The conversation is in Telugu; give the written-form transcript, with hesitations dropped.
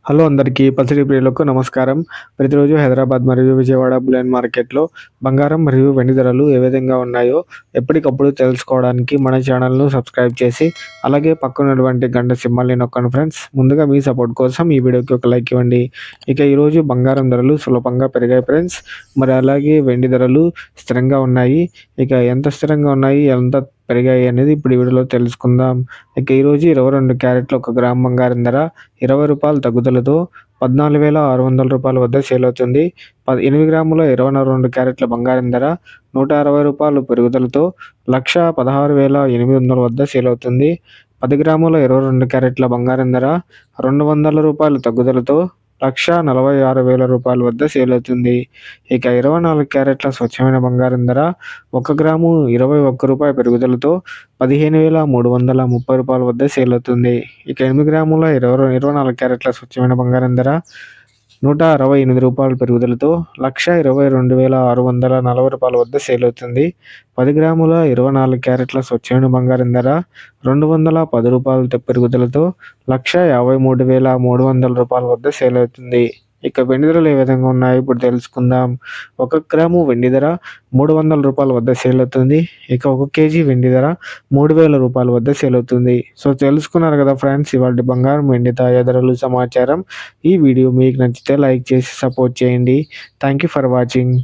హలో అందరికీ పసిడి ప్రియులకు నమస్కారం. ప్రతిరోజు హైదరాబాద్ మరియు విజయవాడ బులియన్ మార్కెట్‌లో బంగారం మరియు వెండి ధరలు ఏ విధంగా ఉన్నాయో ఎప్పటికప్పుడు తెలుసుకోవడానికి మన ఛానల్‌ను సబ్స్క్రైబ్ చేసి, అలాగే పక్కనున్నటువంటి గంట సింబల్‌ని నొక్కండి ఫ్రెండ్స్. ముందుగా మీ సపోర్ట్ కోసం ఈ వీడియోకి ఒక లైక్ ఇవ్వండి. ఇక ఈరోజు బంగారం ధరలు సులభంగా పెరిగాయి ఫ్రెండ్స్. మరి అలాగే వెండి ధరలు స్థిరంగా ఉన్నాయి. ఇక ఎంత స్థిరంగా ఉన్నాయి, ఎంత పెరిగాయి అనేది ఇప్పుడు ఈ వీడియోలో తెలుసుకుందాం. ఇక ఈరోజు 22 క్యారెట్ల 1 గ్రామ్ బంగారం ధర రూ. 20 తగ్గుదలతో రూ. 14,600 వద్ద సేల్ అవుతుంది. 8 గ్రాముల 22 క్యారెట్ల బంగారం ధర రూ. 160 పెరుగుదలతో 1,16,800 వద్ద సేల్ అవుతుంది. 10 గ్రాముల 22 క్యారెట్ల బంగారం ధర రూ. 200 తగ్గుదలతో రూ. 1,46,000 వద్ద సేల్ అవుతుంది. ఇక 24 క్యారెట్ల స్వచ్ఛమైన బంగారం ధర 1 గ్రాము రూ. 21 పెరుగుదలతో రూ. 15,330 వద్ద సేల్ అవుతుంది. ఇక 8 గ్రాముల 24 క్యారెట్ల స్వచ్ఛమైన బంగారం ధర రూ. 168 పెరుగుదలతో రూ. 1,22,640 వద్ద సేల్ అవుతుంది. 10 గ్రాముల 24 క్యారెట్ల స్వచ్ఛమైన బంగారం ధర రూ. 210 పెరుగుదలతో రూ. 1,53,300 వద్ద సేల్ అవుతుంది. ఇక వెండి ధరలు ఏ విధంగా ఉన్నాయో ఇప్పుడు తెలుసుకుందాం. 1 గ్రాము వెండి ధర రూ. 300 వద్ద సేల్ అవుతుంది. ఇక 1 కేజీ వెండి ధర రూ. 3,000 వద్ద సేల్ అవుతుంది. సో తెలుసుకున్నారు కదా ఫ్రెండ్స్, ఇవాల్టి బంగారం వెండి తాజా ధరలు సమాచారం. ఈ వీడియో మీకు నచ్చితే లైక్ చేసి సపోర్ట్ చేయండి. Thank you for watching.